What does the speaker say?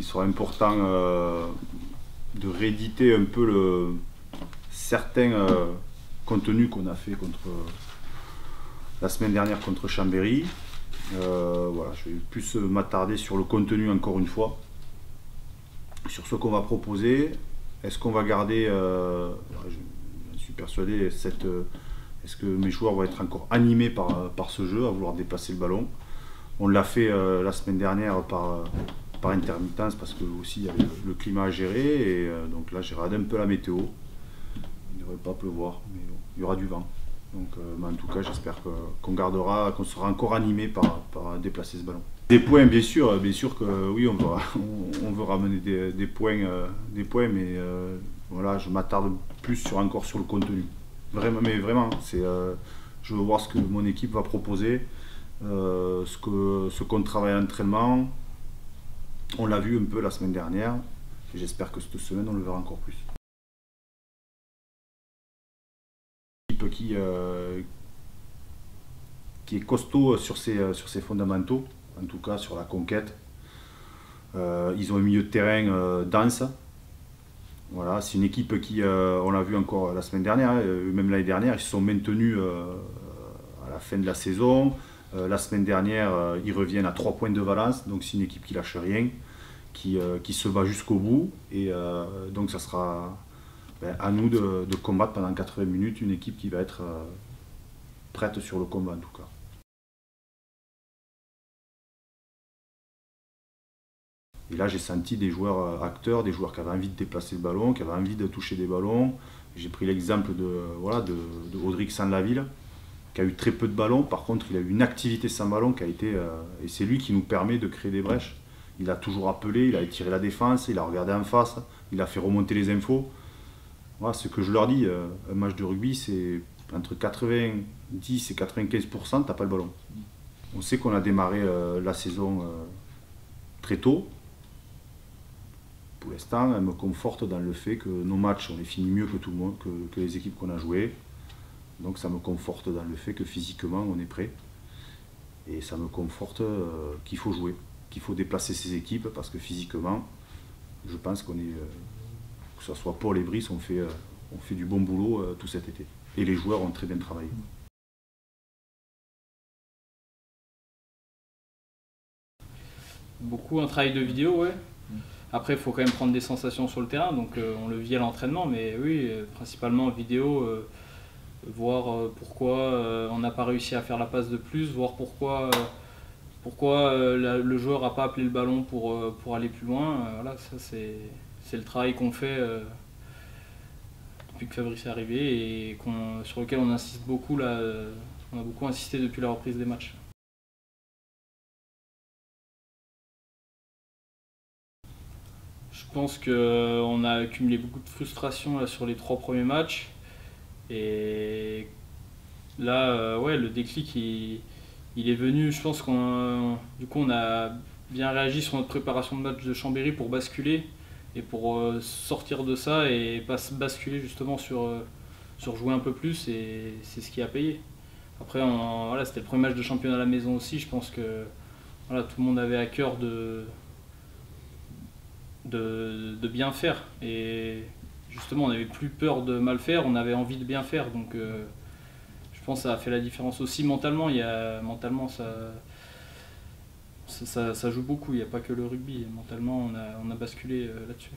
il sera important de rééditer un peu certains contenus qu'on a fait la semaine dernière contre Chambéry. Voilà, je vais plus m'attarder sur le contenu encore une fois, sur ce qu'on va proposer. Est-ce qu'on va garder, je suis persuadé, est-ce que mes joueurs vont être encore animés par ce jeu, à vouloir déplacer le ballon? On l'a fait la semaine dernière par intermittence, parce que aussi il y avait le climat à gérer, et donc là j'ai regardé un peu la météo. Il ne devrait pas pleuvoir, mais bon, il y aura du vent. Donc en tout cas j'espère qu'on sera encore animé par déplacer ce ballon. Des points, bien sûr que oui, on veut ramener des points, mais voilà, je m'attarde plus encore sur le contenu. Vraiment, mais vraiment, je veux voir ce que mon équipe va proposer, ce qu'on travaille à l'entraînement. On l'a vu un peu la semaine dernière, et j'espère que cette semaine on le verra encore plus. Une équipe qui est costaud sur ses fondamentaux, en tout cas sur la conquête. Ils ont un milieu de terrain dense. Voilà, c'est une équipe qui, on l'a vu encore la semaine dernière, même l'année dernière, ils se sont maintenus à la fin de la saison. La semaine dernière, ils reviennent à 3 points de Valence, donc c'est une équipe qui lâche rien, qui se bat jusqu'au bout. Et donc ça sera à nous de combattre pendant 80 minutes une équipe qui va être prête sur le combat en tout cas. Et là, j'ai senti des joueurs acteurs, des joueurs qui avaient envie de déplacer le ballon, qui avaient envie de toucher des ballons. J'ai pris l'exemple de Audric Saint-Laville, qui a eu très peu de ballons. Par contre, il a eu une activité sans ballon qui a été... et c'est lui qui nous permet de créer des brèches. Il a toujours appelé, il a étiré la défense, il a regardé en face, il a fait remonter les infos. Voilà, ce que je leur dis, un match de rugby, c'est entre 90 et 95%, t'as pas le ballon. On sait qu'on a démarré la saison très tôt. Pour l'instant, elle me conforte dans le fait que nos matchs, on les finit mieux que tout le monde, que les équipes qu'on a jouées. Donc ça me conforte dans le fait que physiquement, on est prêt. Et ça me conforte qu'il faut jouer, qu'il faut déplacer ces équipes, parce que physiquement, je pense qu'on est, que ce soit Paul et Brice, on fait du bon boulot tout cet été. Et les joueurs ont très bien travaillé. Beaucoup un travail de vidéo, ouais. Après, il faut quand même prendre des sensations sur le terrain, donc on le vit à l'entraînement, mais oui, principalement en vidéo, voir pourquoi on n'a pas réussi à faire la passe de plus, voir pourquoi le joueur n'a pas appelé le ballon pour aller plus loin. Voilà, ça c'est le travail qu'on fait depuis que Fabrice est arrivé et sur lequel on insiste beaucoup là, on a beaucoup insisté depuis la reprise des matchs. Je pense qu'on a accumulé beaucoup de frustration là, sur les 3 premiers matchs. Et là, ouais, le déclic, il est venu. Je pense qu'on a bien réagi sur notre préparation de match de Chambéry pour basculer et pour sortir de ça et pas basculer justement sur jouer un peu plus. Et c'est ce qui a payé. Après, voilà, c'était le premier match de championnat à la maison aussi. Je pense que voilà, tout le monde avait à cœur de bien faire, et justement on n'avait plus peur de mal faire, on avait envie de bien faire, donc je pense que ça a fait la différence aussi mentalement. Mentalement ça joue beaucoup, il n'y a pas que le rugby, mentalement on a basculé là-dessus.